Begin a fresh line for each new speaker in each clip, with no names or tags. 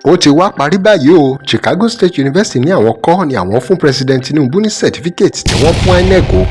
ó ti wá parí báyìí o. Chicago State University ní àwọn kọ́ ni àwọn fún President Tinubu ní certificate tí wọ́n fún INEC o.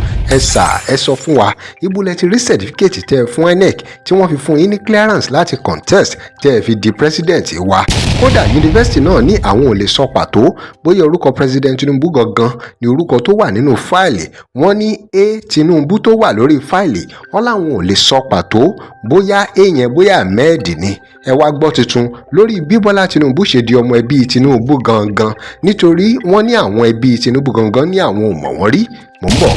ẹ sọ fún wa ibo lẹ ti rí certificate tẹ́ ẹ fún INEC tí wọ́n fi fún yín ní clearance láti contest tẹ́ ẹ fi di president wa. kódà yunifásitì náà ní àwọn ò lè sọ pàtó bóyá orúkọ President Tinubu gangan ni orúkọ tó wà nínú fáìlì. wọ́n ní A Tinubu tó wà lórí fáìlì wọ́n láwọn ò lè sọ pàtó bóyá A yẹn bóyá Ahmed ni. ẹ wá gbọ́ tuntun lórí bí Bọ́lá Tinubu ṣe di ọmọ ẹbí Tinubu gangan nítorí wọ́n ní àwọn ẹbí Tinubu gangan ní àwọn ò mọ̀ wọ́n rí. mò ń bọ̀.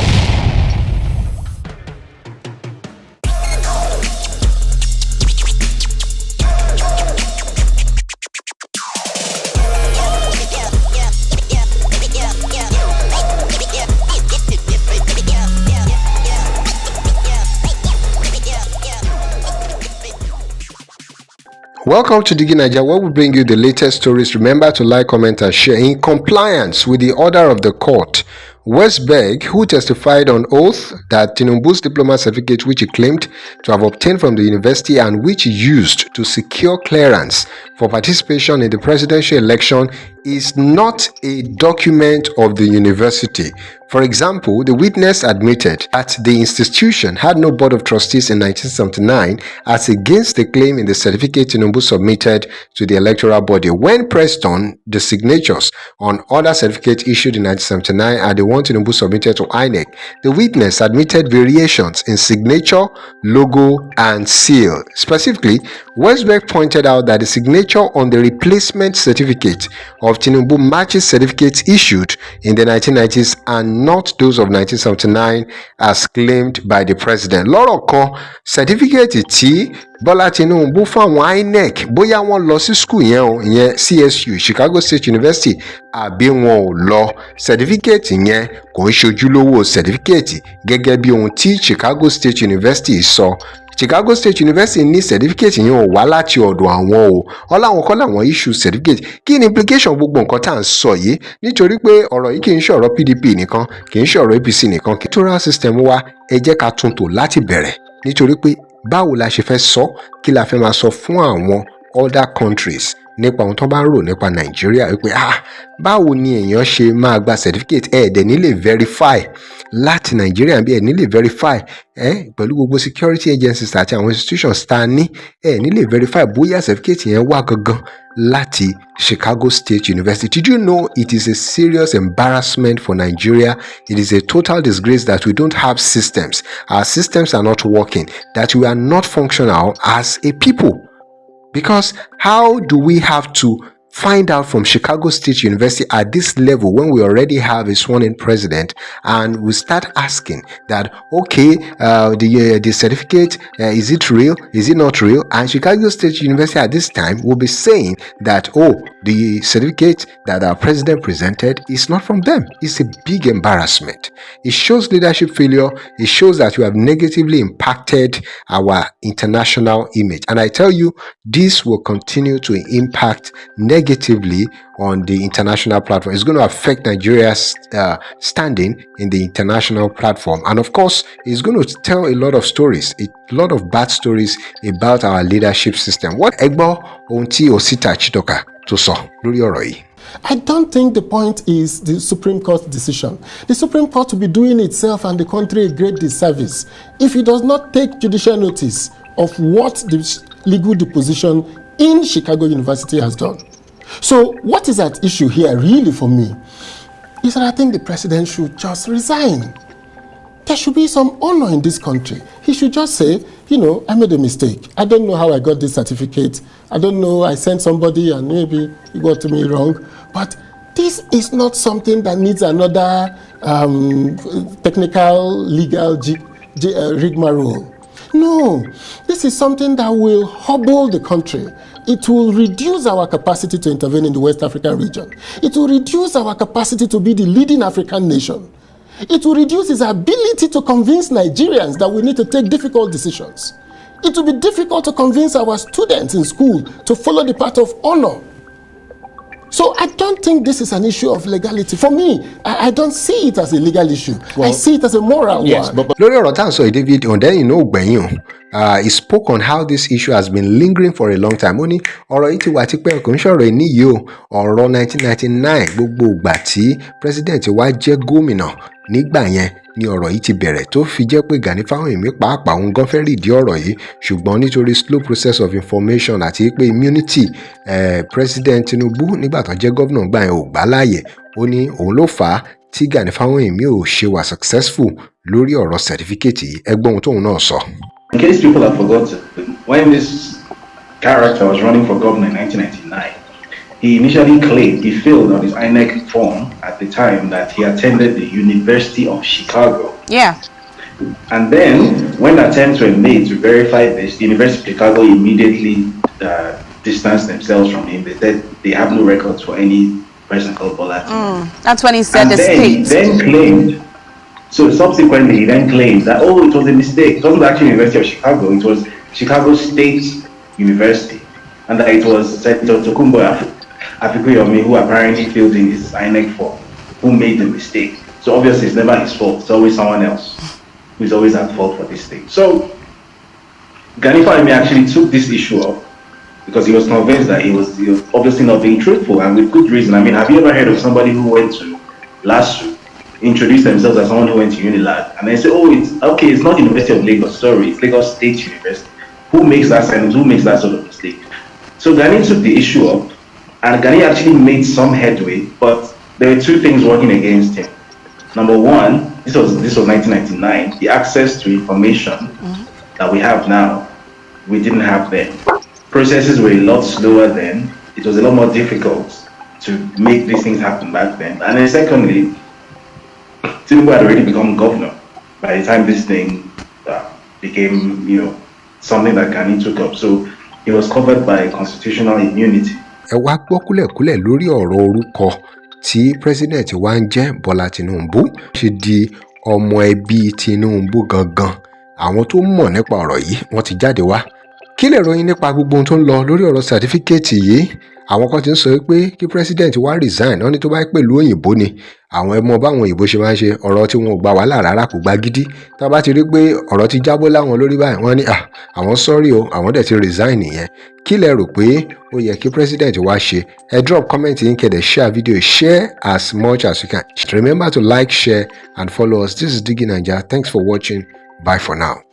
Welcome to Digi Naija, where we bring you the latest stories. Remember to like, comment, and share. In compliance with the order of the court, Westberg, who testified on oath that Tinubu's diploma certificate, which he claimed to have obtained from the university and which he used to secure clearance for participation in the presidential election, is not a document of the university. For example, the witness admitted that the institution had no board of trustees in 1979 as against the claim in the certificate Tinubu submitted to the electoral body. When pressed on the signatures on other certificates issued in 1979 and the one Tinubu submitted to INEC, the witness admitted variations in signature, logo, and seal. Specifically, Westberg pointed out that the signature on the replacement certificate of Tinubu matches certificates issued in the 1990s and not those of 1979 as claimed by the president. Lọ́rọ̀ kan, certificate tí Bọ́lá Tinubu fún àwọn INEC bóyá wọ́n lọ sí school yẹn o, ìyẹn CSU, Chicago State University, àbí wọn ò lọ. Certificate yẹn kò ń ṣojúlówó certificate gẹ́gẹ́ bí ohun tí Chicago State University sọ. Chicago State University ní certificate yẹn ò wá láti ọ̀dọ̀ àwọn o. Ọláwọn kọ́ làwọn issue certificate. Kí ni implication gbogbo nǹkan tá à ń sọ yìí? Nítorí pé ọ̀rọ̀ yìí kì í ṣe ọ̀rọ̀ PDP nìkan, kì í ṣe ọ̀rọ̀ APC nìkan. Electoral system wa ẹ jẹ́ ká tún tò láti bẹ̀rẹ̀. Nítorí pé báwo la ṣe fẹ́ sọ, kí la fẹ́ máa sọ fún àwọn other countries nípa ohun tó bá ń rò nípa Nàìjíríà wípé báwo ni èèyàn ṣe máa gba certificate ẹ̀ẹ́dẹ̀ nílé verify láti Nàìjíríà bí ẹ̀ nílé verify pẹ̀lú gbogbo security agencies àti àwọn institutions tá a ní nílé verify bóyá certificate yẹn wà gangan láti Chicago State University. Did you know it is a serious embarrassment for Nigeria? It is a total disgrace that we don't have systems. Our systems are not working, that we are not functional as a people. Because how do we have to find out from Chicago State University at this level when we already have a sworn-in president, and we start asking that, okay, the certificate, is it real? Is it not real? And Chicago State University at this time will be saying that, oh, the certificate that our president presented is not from them. It's a big embarrassment. It shows leadership failure. It shows that we have negatively impacted our international image. And I tell you, this will continue to impact negatively on the international platform. It's going to affect Nigeria's standing in the international platform. And of course, it's going to tell a lot of stories, a lot of bad stories about our leadership system. What Egbo Onti Osita Chitoka to so lórí ọ̀rọ̀ yìí?
I don't think the point is the Supreme Court decision. The Supreme Court will be doing itself and the country a great disservice if it does not take judicial notice of what the legal deposition in Chicago University has done. So what is at issue here really for me is that I think the president should just resign. There should be some honor in this country. He should just say, you know, I made a mistake. I don't know how I got this certificate. I don't know, I sent somebody and maybe he got to me wrong. But this is not something that needs another technical, legal rigmarole. No, this is something that will hobble the country. It will reduce our capacity to intervene in the West African region. It will reduce our capacity to be the leading African nation. It will reduce its ability to convince Nigerians that we need to take difficult decisions. It will be difficult to convince our students in school to follow the path of honor. So I don't think this is an issue of legality. For me, I don't see it as a legal issue. I see it as a moral one.
Lórí ọ̀rọ̀ tá à ń sọ yìí, David Ondeyin náà ò gbẹ̀yìn o. He spoke on how this issue has been lingering for a long time. Ó ní ọ̀rọ̀ yìí ti wà tipẹ́, kò ń ṣọ̀rọ̀ ìní yìí o. Ọ̀rọ̀ 1999 gbogbo ìgbà tí president wa jẹ́ gómìnà nígbà yẹn ni ọ̀rọ̀ yìí ti bẹ̀rẹ̀ tó fi jẹ́ pé Gani Fáwẹ́hìnmí pàápàá òun gan fẹ́ rìdí ọ̀rọ̀ yìí, ṣùgbọ́n nítorí slow process of information àti pé immunity president Tinubu nígbà tó jẹ́ gómìnà gbà yẹn ò gbà láàyè, ó ní òun ló fà á tí Gani Fáwẹ́hìnmí ò ṣe wà successful lórí ọ̀rọ̀ certificate yìí. Ẹgbọ́n ohun tóun náà sọ.
In case people have forgotten, when this character was running for governor in 1999, he initially claimed he failed on his INEC form at the time that he attended the University of Chicago.
Yeah.
And then, when attempts were made to verify this, the University of Chicago immediately distanced themselves from him. They said they have no records for any person called Bola Tinubu.
That's when he said
and
the
then he
state.
then claimed, so subsequently he then claimed that, oh, it was a mistake. It wasn't actually University of Chicago, it was Chicago State University. And that it was Senator Tokumbo Afikuyomi, who apparently filled in his INEC form, who made the mistake. So obviously it's never his fault, it's always someone else who is always at fault for this thing. So Gani Fáwẹ́hìnmí actually took this issue up because he was convinced that he was obviously not being truthful, and with good reason. I mean, have you ever heard of somebody who went to LASU, introduced themselves as someone who went to Unilag, and they say, oh, it's okay, it's not University of Lagos, sorry, it's Lagos State University. Who makes that sentence? Who makes that sort of mistake? So Gani took the issue up, and Gani actually made some headway, but there were two things working against him. Number one, this was 1999. The access to information that we have now, we didn't have then. Processes were a lot slower then. It was a lot more difficult to make these things happen back then. And then secondly, Tinubu had already become governor by the time this thing became, something that Gani took up. So he was covered by constitutional immunity.
Ẹ wá gbọ́ kúlẹ̀kúlẹ̀ lórí ọ̀rọ̀ orúkọ tí president wa ń jẹ́ Bọ́lá Tinubu ṣe di ọmọ ẹbí Tinubu gangan. Àwọn tó mọ̀ nípa ọ̀rọ̀ yìí wọ́n ti jáde wá. Kí lè ròyìn nípa gbogbo ohun tó ń lọ lórí ọ̀rọ̀ certificate yìí? Àwọn kan ti ń sọ pé kí president wá resign, wọ́n ní tó bá pẹ̀lú òyìnbó ni. Àwọn ẹmọ báwọn òyìnbó ṣe máa ń ṣe ọ̀rọ̀ tí wọn ò gbà wàhálà rárá, kò gba gidi. Tá bá ti rí pé ọ̀rọ̀ ti jábọ́ láwọn lórí báyìí, wọ́n ní àwọn sorry o, àwọn dẹ̀ ti resign nìyẹn. Kí lẹ rò pé ó yẹ kí president wá ṣe? Ẹ drop comment yín kẹ́dẹ̀ share video, share as much as you can. Remember to like, share and follow us. This is Digi Naija. Thanks for watching. Bye for now.